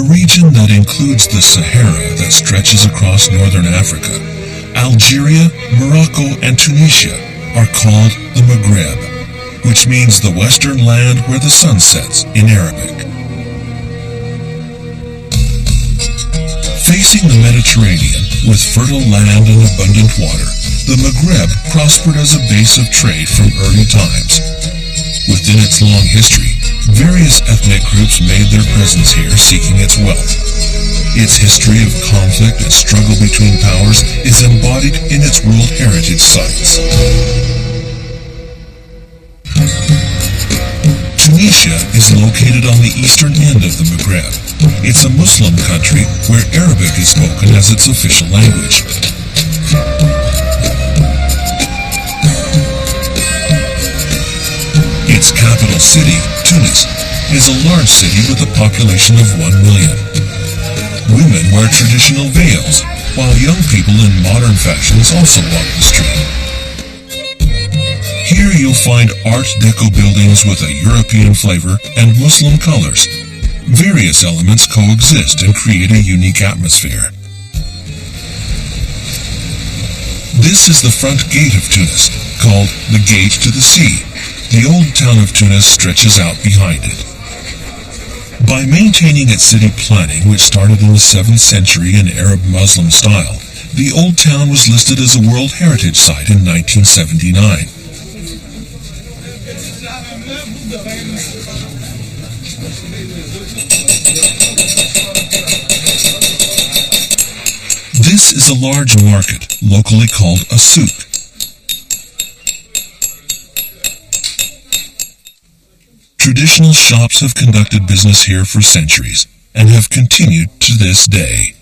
region that includes the Sahara that stretches across northern Africa, Algeria, Morocco, and Tunisia are called the Maghreb, which means the western land where the sun sets in Arabic. Facing the Mediterranean, with fertile land and abundant water, the Maghreb prospered as a base of trade from early times. Within its long history, various ethnic groups made their presence here seeking its wealth. Its history of conflict and struggle between powers is embodied in its World Heritage sites. Tunisia is located on the eastern end of the Maghreb. It's a Muslim country where Arabic is spoken as its official language. Its capital city, Tunis, is a large city with a population of 1 million. Women wear traditional veils, while young people in modern fashions also walk the street. Here you'll find Art Deco buildings with a European flavor and Muslim colors. Various elements coexist and create a unique atmosphere. This is the front gate of Tunis, called the Gate to the Sea. The old town of Tunis stretches out behind it. By maintaining its city planning, which started in the 7th century in Arab Muslim style, the old town was listed as a World Heritage Site in 1979. This is a large market, locally called a souk. Traditional shops have conducted business here for centuries and have continued to this day.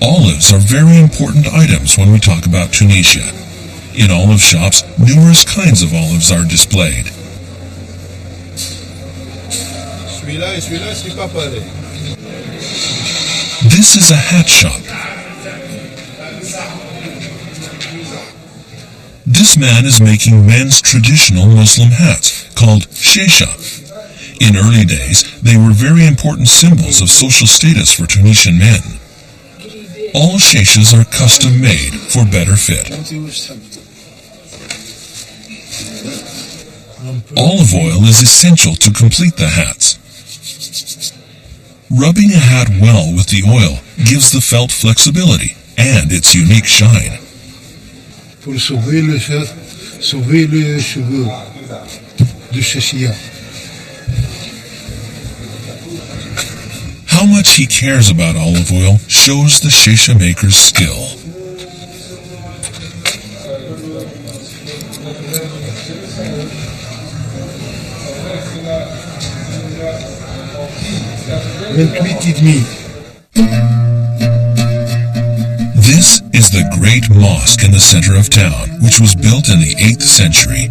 Olives are very important items when we talk about Tunisia. In olive shops, numerous kinds of olives are displayed. This is a hat shop. This man is making men's traditional Muslim hats, called sheisha. In early days, they were very important symbols of social status for Tunisian men. All sheishas are custom made for better fit. Olive oil is essential to complete the hats. Rubbing a hat well with the oil gives the felt flexibility and its unique shine. Pour sauver les cheveux du châssis. How much he cares about olive oil shows the sheisha maker's skill. This is the Great Mosque in the center of town, which was built in the 8th century.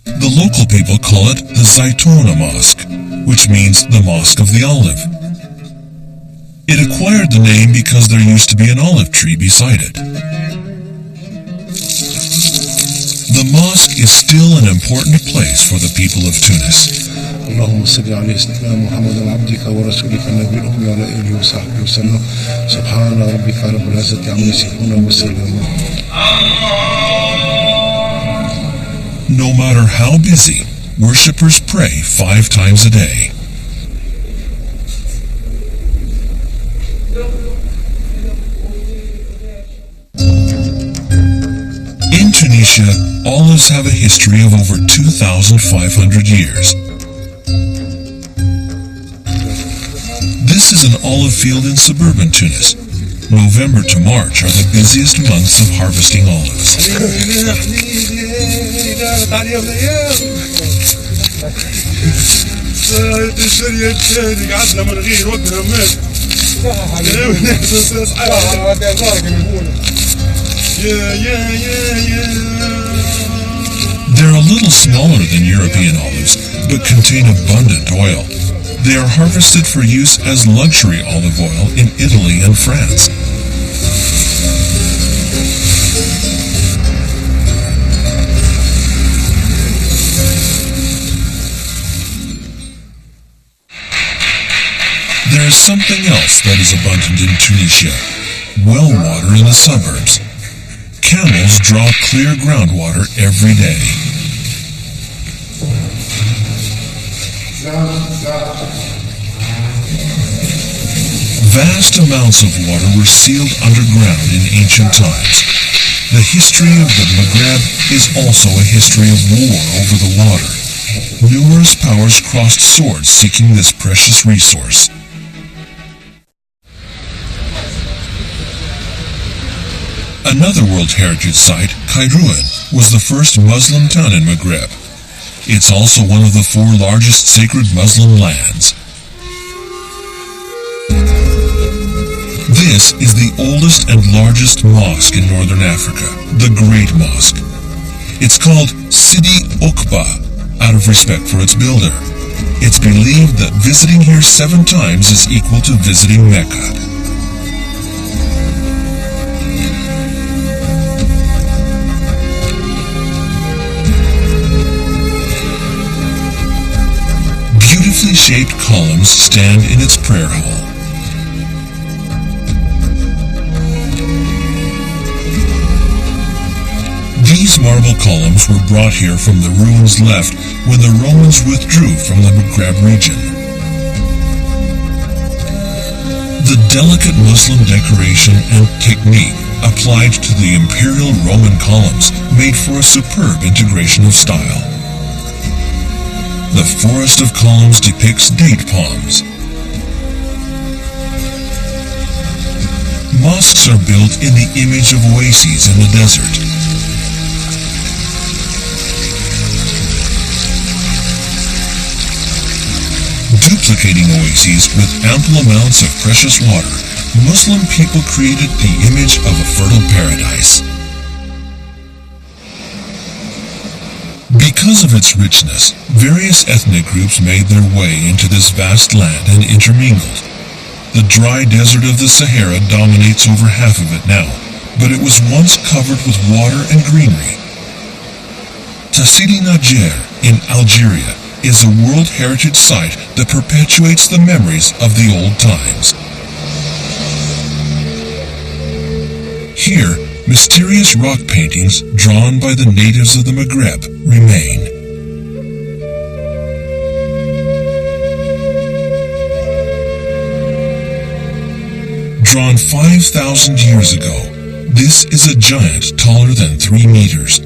The local people call it the Zaytuna Mosque, which means the Mosque of the Olive. It acquired the name because there used to be an olive tree beside it. The mosque is still an important place for the people of Tunis. اللهم صل على سيدنا محمد عبدك ورسولك النبي الأمي وعلى آله وصحبه وسلم سبحان ربك رب العزة عما يصفون وسلام. No matter how busy, worshippers pray 5 times a day. In Tunisia, olives have a history of over 2,500 years. This is an olive field in suburban Tunis. November to March are the busiest months of harvesting olives. They're a little smaller than European olives, but contain abundant oil. They are harvested for use as luxury olive oil in Italy and France. there's something else that is abundant in Tunisia: well water in the suburbs. Camels draw clear groundwater every day. Vast amounts of water were sealed underground in ancient times. The history of the Maghreb is also a history of war over the water. Numerous powers crossed swords seeking this precious resource. Another World Heritage Site, Kairouan, was the first Muslim town in Maghreb. It's also one of the 4 largest sacred Muslim lands. This is the oldest and largest mosque in northern Africa, the Great Mosque. It's called Sidi Okba, out of respect for its builder. It's believed that visiting here 7 times is equal to visiting Mecca. Beautifully shaped columns stand in its prayer hall. These marble columns were brought here from the ruins left when the Romans withdrew from the Maghreb region. The delicate Muslim decoration and technique applied to the imperial Roman columns made for a superb integration of style. The forest of columns depicts date palms. Mosques are built in the image of oases in the desert. Duplicating oases with ample amounts of precious water, Muslim people created the image of a fertile paradise. Because of its richness, various ethnic groups made their way into this vast land and intermingled. The dry desert of the Sahara dominates over half of it now, but it was once covered with water and greenery. Sidi Niger in Algeria is a World Heritage Site that perpetuates the memories of the old times. Here, mysterious rock paintings drawn by the natives of the Maghreb remain. Drawn 5,000 years ago, this is a giant taller than 3 meters.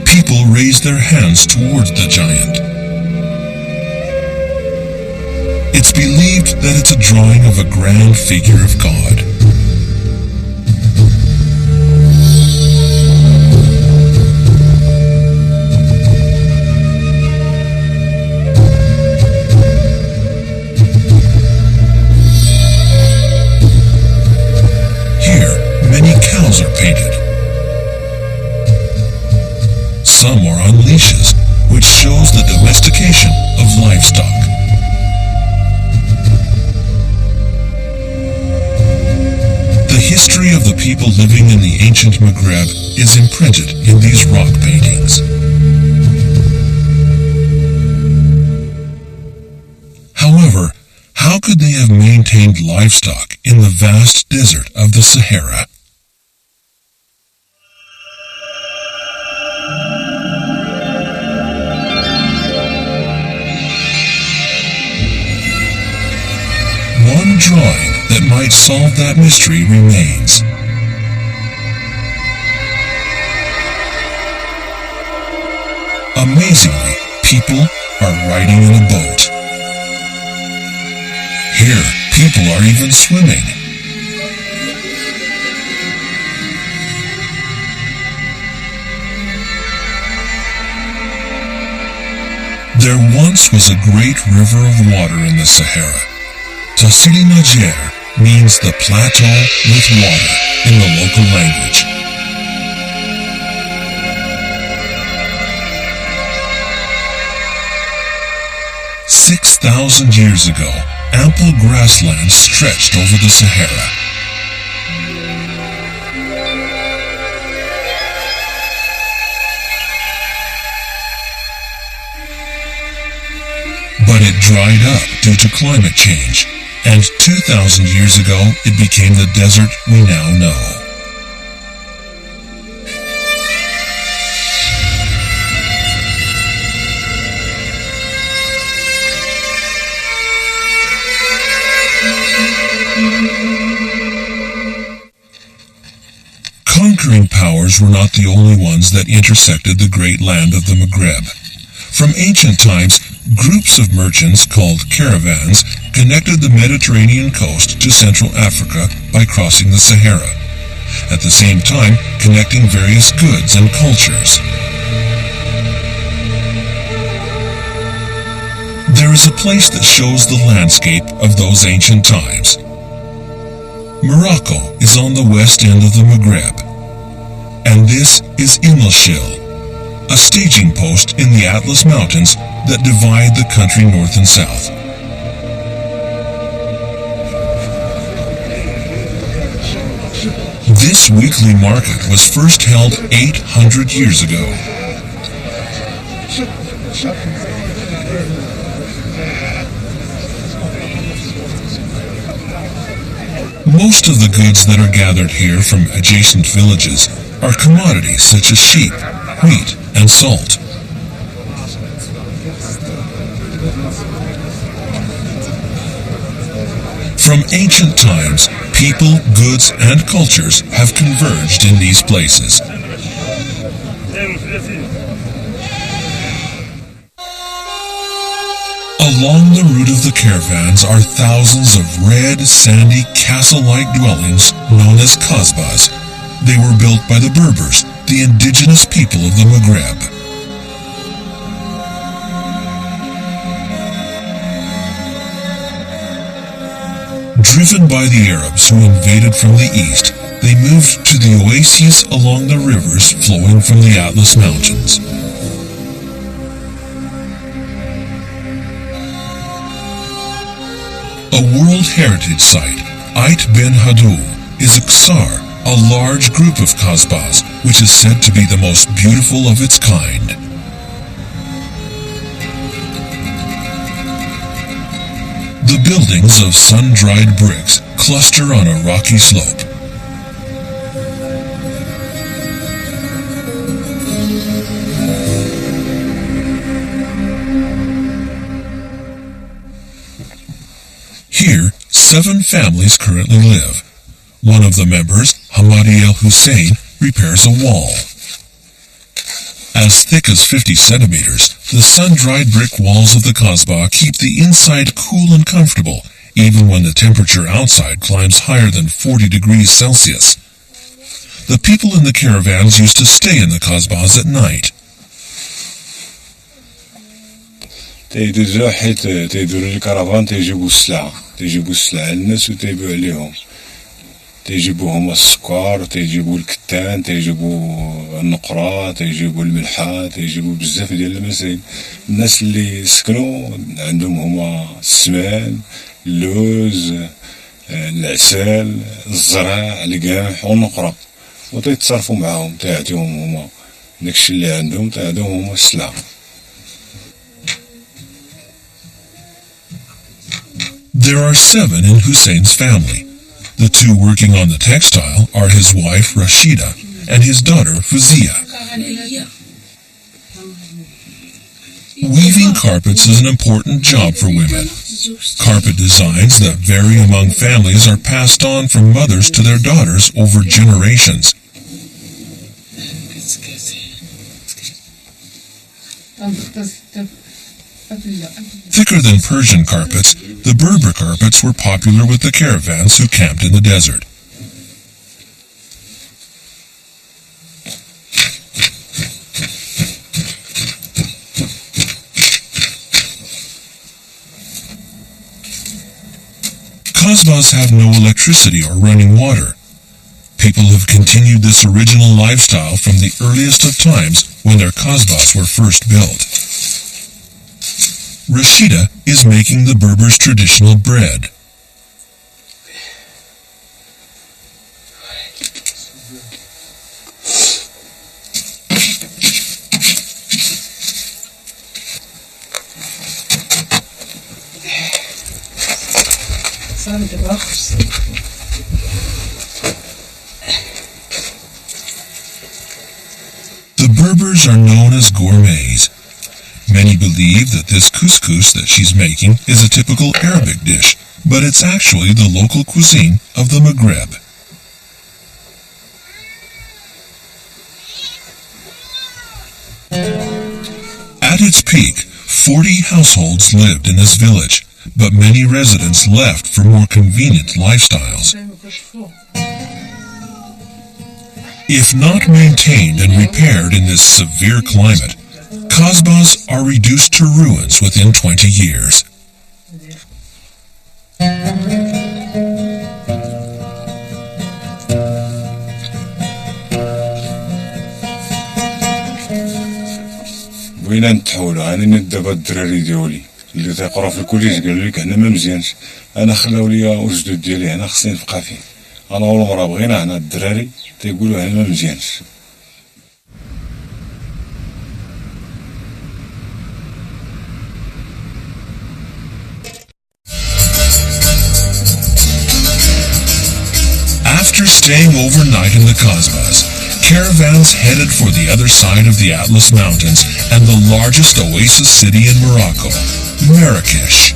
People raise their hands towards the giant. It's believed that it's a drawing of a grand figure of God. Here, many cows are painted. Some are on leashes, which shows the domestication of livestock. The history of the people living in the ancient Maghreb is imprinted in these rock paintings. However, how could they have maintained livestock in the vast desert of the Sahara? One drawing that might solve that mystery remains. Amazingly, people are riding in a boat. Here, people are even swimming. There once was a great river of water in the Sahara. Sidi Niger means the plateau with water in the local language. "6,000 years ago, ample grassland stretched over the Sahara. dried up due to climate change, and 2,000 years ago it became the desert we now know. Conquering powers were not the only ones that intersected the great land of the Maghreb. From ancient times, groups of merchants called caravans connected the Mediterranean coast to Central Africa by crossing the Sahara, at the same time connecting various goods and cultures. There is a place that shows the landscape of those ancient times. Morocco is on the west end of the Maghreb, and this is Imlshil, a staging post in the Atlas Mountains that divide the country north and south. This weekly market was first held 800 years ago. Most of the goods that are gathered here from adjacent villages are commodities such as sheep, wheat, and salt. From ancient times, people, goods, and cultures have converged in these places. Along the route of the caravans are thousands of red, sandy, castle-like dwellings known as kasbahs. They were built by the Berbers, the indigenous people of the Maghreb. Driven by the Arabs who invaded from the east, they moved to the oases along the rivers flowing from the Atlas Mountains. A World Heritage Site, Ait Ben Hadoum, is a ksar, a large group of kasbahs, which is said to be the most beautiful of its kind. The buildings of sun-dried bricks cluster on a rocky slope. Here, 7 families currently live. One of the members, Hamadi El Hussein, repairs a wall. As thick as 50 centimeters, the sun-dried brick walls of the kasbah keep the inside cool and comfortable, even when the temperature outside climbs higher than 40 degrees Celsius. The people in the caravans used to stay in the kasbahs at night. تيدوزو حيت تيدورو الكرفان تيجيبو السلعة للناس وتيبيعو عليهم. تيجيبو هما السكر، تيجيبو الكتان، تيجيبو النقرة، تيجيبو الملحة، تيجيبو بزاف ديال المسائل. الناس اللي سكنوا عندهم هما السمان، اللوز، العسل، الزرع، القمح والنقرة، وتيتصرفوا معاهم، تيعطيوهم هما داكشي اللي عندهم، تيعطيوهم هما السلعة. There are 7 in Hussein's family. The 2 working on the textile are his wife Rashida and his daughter Fuzia. Weaving carpets is an important job for women. Carpet designs that vary among families are passed on from mothers to their daughters over generations. Thicker than Persian carpets, the Berber carpets were popular with the caravans who camped in the desert. Kasbahs have no electricity or running water. People have continued this original lifestyle from the earliest of times when their kasbahs were first built. Rashida is making the Berbers' traditional bread. The Berbers are known as gourmets. Many believe that this couscous that she's making is a typical Arabic dish, but it's actually the local cuisine of the Maghreb. At its peak, 40 households lived in this village, but many residents left for more convenient lifestyles. If not maintained and repaired in this severe climate, Kasbahs are reduced to ruins within 20 years. بغينا نتحولوا. انا دابا الدراري ديالي اللي تيقراو في الكوليج قالوا لك هنا ما مزيانش، انا خلاو ليا وجدود ديالي هنا خصني نبقى فيه. انا والمرا بغينا هنا الدراري تيقولوا هنا ما مزيانش. After staying overnight in the Kasbahs, caravans headed for the other side of the Atlas Mountains and the largest oasis city in Morocco, Marrakesh.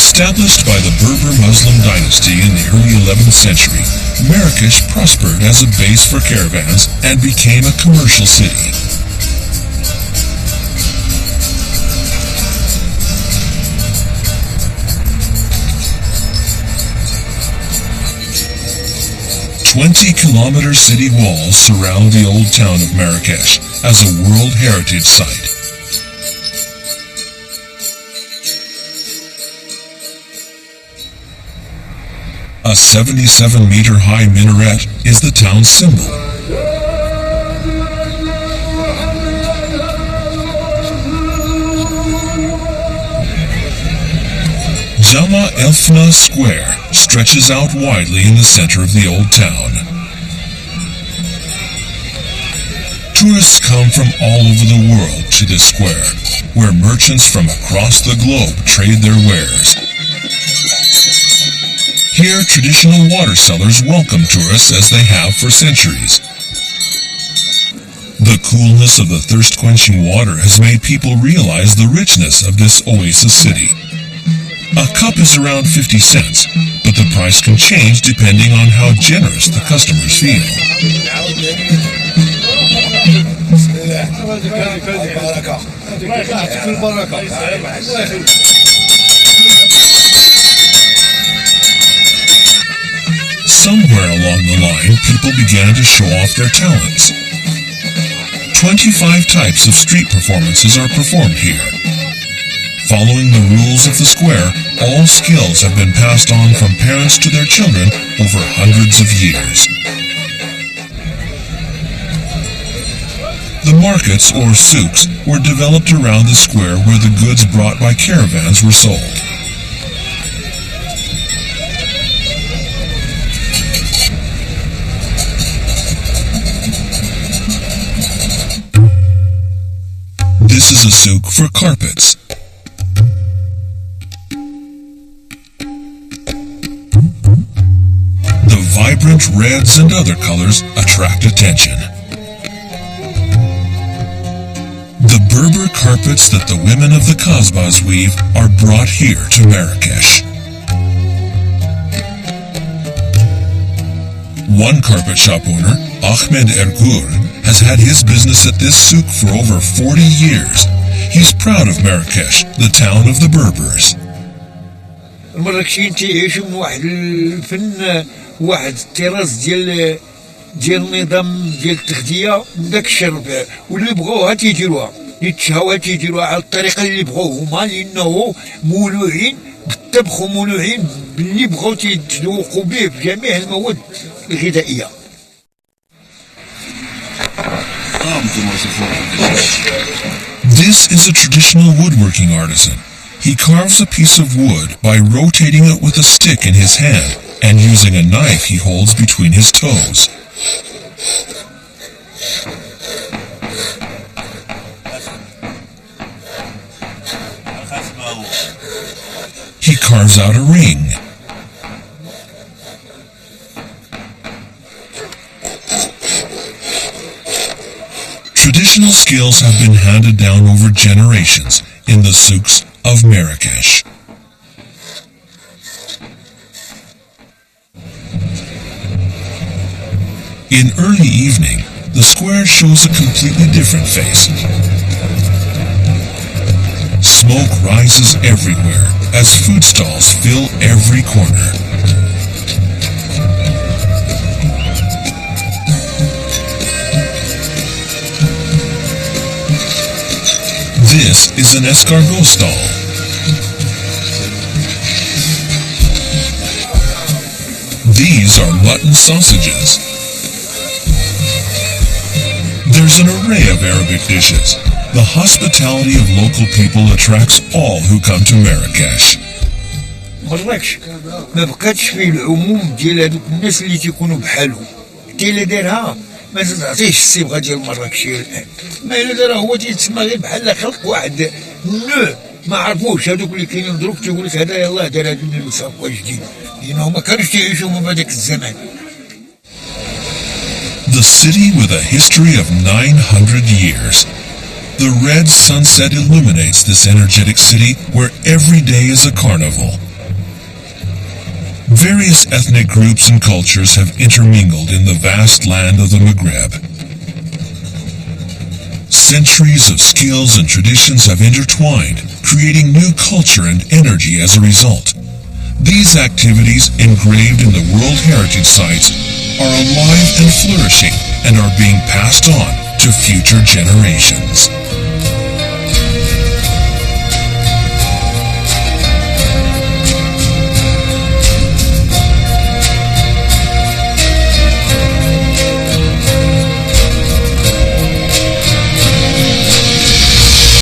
Established by the Berber Muslim dynasty in the early 11th century, Marrakesh prospered as a base for caravans and became a commercial city. "20-kilometer city walls surround the old town of Marrakesh as a World Heritage Site. A 77-meter-high minaret is the town's symbol. Jama El Fna Square stretches out widely in the center of the old town. Tourists come from all over the world to this square, where merchants from across the globe trade their wares. Here, traditional water sellers welcome tourists as they have for centuries. The coolness of the thirst-quenching water has made people realize the richness of this oasis city. A cup is around 50 cents, but the price can change depending on how generous the customers feel. Somewhere along the line, people began to show off their talents. 25 types of street performances are performed here. Following the rules of the square, all skills have been passed on from parents to their children over hundreds of years. The markets, or souks, were developed around the square where the goods brought by caravans were sold. This is a souk for carpets. The vibrant reds and other colors attract attention. The Berber carpets that the women of the Kasbahs weave are brought here to Marrakesh. One carpet shop owner, Ahmed Ergur, has had his business at this souk for over 40 years. He's proud of Marrakesh, the town of the Berbers. المراكشيين تعيشوا من واحد الفن، واحد الطراز ديال النظام ديال التغذية من داك الشرب، واللي بغوها تيديروها، اللي تشهوها تيديروها على الطريقة اللي بغوه هما، لأنه مولوعين بالطبخ ومولوعين باللي بغاو تيتذوقوا به بجميع المواد الغذائية. This is a traditional woodworking artisan. He carves a piece of wood by rotating it with a stick in his hand and using a knife he holds between his toes. He carves out a ring. Traditional skills have been handed down over generations in the souks of Marrakesh. In early evening, the square shows a completely different face. Smoke rises everywhere as food stalls fill every corner. This is an escargot stall. These are mutton sausages. There's an array of Arabic dishes. The hospitality of local people attracts all who come to Marrakesh. مراكش ما بقاتش فيه العموم ديال هذوك الناس اللي تيكونوا بحالهم. انت الا دارها ما تعطيهش الصبغه ديال مراكشيه الان. ما الا دارها هو تيتسمى غير بحال خلق واحد نو ما عرفوش هذوك اللي كاينين دروك تيقول لك هذا يلاه دار هذا المسافه جديد لانهم ما كانوش تعيشوا من هذاك الزمان. The city with a history of 900 years. The red sunset illuminates this energetic city where every day is a carnival. Various ethnic groups and cultures have intermingled in the vast land of the Maghreb. Centuries of skills and traditions have intertwined, creating new culture and energy as a result. These activities, engraved in the World Heritage Sites, are alive and flourishing and are being passed on to future generations.